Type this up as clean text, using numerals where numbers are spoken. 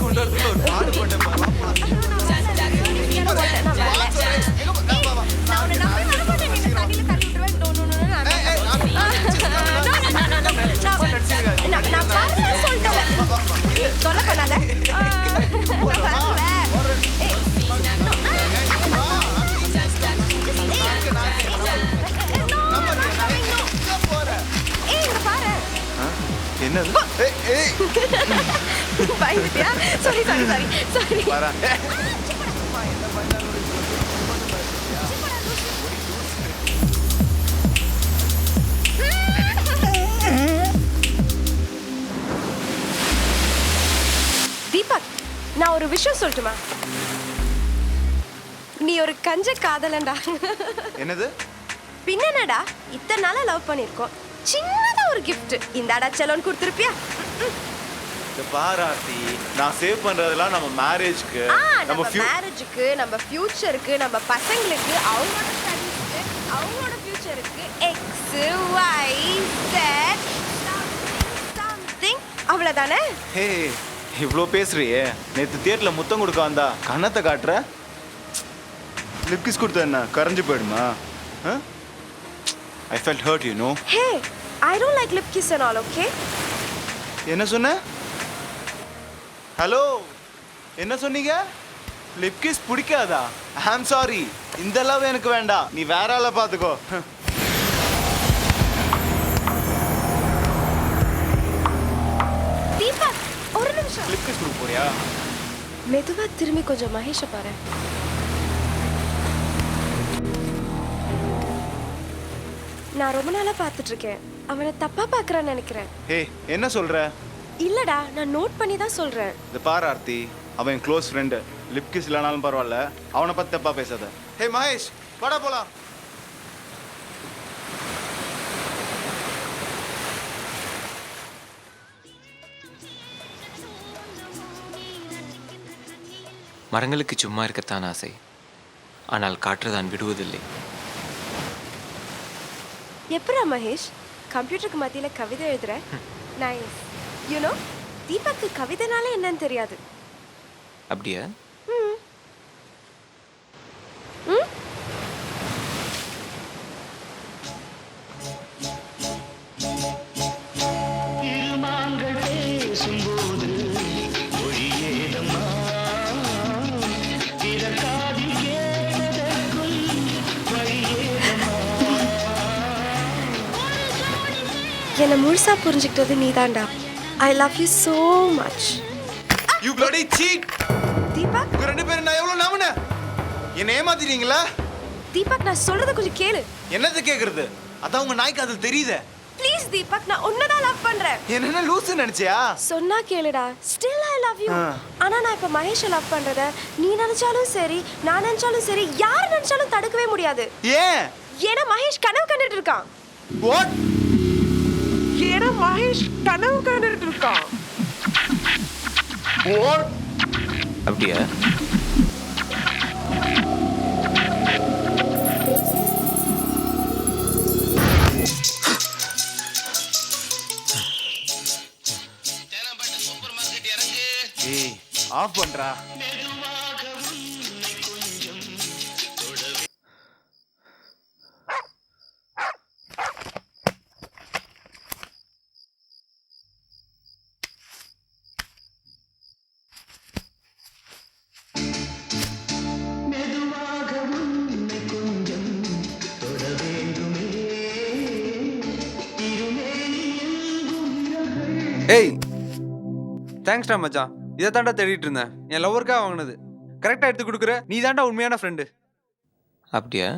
கொண்டு வரதுல ஒரு பாடு போட்டேன் பாரு. என்னது? பயந்துட்டியா? Sorry sorry sorry sorry. வரா. தீபக், நான் ஒரு விஷயம் சொல்லட்டுமா? நீ ஒரு கஞ்ச காதலன்டா. என்னது? பின்னடா இத்தனை நாளா லவ் பண்ணிருக்கோம். சின்னதா ஒரு gift இந்தாடா செலோன் கொடுத்திருப்பியா? இந்த பாராட்டி நான் சேவ் பண்றதெல்லாம் நம்ம மேரேஜ்க்கு, நம்ம மேரேஜுக்கு, நம்ம ஃபியூச்சருக்கு, நம்ம பசங்களுக்கு, அவங்களோட ஸ்டடீஸ்க்கு, அவங்களோட ஃபியூச்சருக்கு எக்ஸ் ஒய் செட் சம்திங் அவ்வளவுதானே? ஹே, இவ்ளோ பேசுறியே. நேத்து தியேட்டர்ல முத்தம் கொடுக்க வந்தா கண்ணத்தை காட்டுற. லிப் கிஸ் கொடுத்த என்ன கரைஞ்சு போயிடுமா? I felt hurt, you know. Hey, I don't like lip kiss and all, okay? என்ன சொன்ன? ஹலோ, என்ன சொன்னீங்க? லிப் கிஸ் பிடிக்காதா? ஐ ஆம் சாரி, இந்த லவ் எனக்கு வேண்டாம். நீ வேற ஆளை பார்த்துக்கோ. தீபக், ஒரு நிமிஷம். லிப் கிஸ் கொடுக்க போறியா? மெதுவா திரும்பி கொஞ்சம் மகேஷை பாரு. நான் ரொம்ப நாளா பார்த்துட்டு இருக்கேன். அவனை தப்பா பார்க்கறான்னு நினைக்கிறேன். ஹே, என்ன சொல்ற? இல்லடா, நான் நோட் பண்ணி தான் சொல்றேன். இந்த பாரு ஆர்த்தி, அவன் க்ளோஸ் ஃப்ரெண்டு. லிப் கிஸ் இல்லைனாலும் பரவாயில்ல, அவனை பத்தி தப்பா பேசாத. ஹே மகேஷ், வாடா போலாம். மரங்களுக்கு சும்மா இருக்கத்தான் ஆசை, ஆனால் காற்றுதான் விடுவதில்லை. எப்படா மகேஷ் கம்ப்யூட்டருக்கு மத்தியில கவிதை எழுதுற? நைஸ். யூ நோ, தீபக்கு கவிதைனாலே என்னன்னு தெரியாது. அப்படியா? என்னை முழுசா புரிஞ்சுக்கிட்டது நீதான்டா. I love you so much. You bloody cheat. தீபக், உங்க ரெண்டு பேரும் நான் எவ்வளவு நம்பினேன். என்ன ஏமாத்திட்டீங்களா? தீபக், நான் சொல்றத கொஞ்சம் கேளு. என்னது கேக்குறது? அதான் உங்க நாய்க்கு அது தெரியுதே. ப்ளீஸ் தீபக், நான் உன்னதான் லவ் பண்றேன். என்ன லூசு நினைச்சியா? சொன்னா கேளுடா. Still I love you. ஆனா நான் இப்ப மகேஷை லவ் பண்றத நீ நினைச்சாலும் சரி, நான் நினைச்சாலும் சரி, யார் நினைச்சாலும் தடுக்கவே முடியாது. ஏன்? ஏன்னா மகேஷ் கனவு கண்டுட்டு இருக்கான். What? ஏன்னா மகேஷ் கனவு கண்டுட்டு இருக்கான். What? அப்படியா? ஏய், ஆஃப் பண்றா. ஏய், தேங்க்ஸ்டா மச்சான். இதை தாண்டா தேடிட்டு இருந்தேன். என் லவ்வருக்காக வாங்கினது. கரெக்டாக எடுத்து கொடுக்குற. நீ தாண்டா உண்மையான ஃப்ரெண்டு. அப்படியா?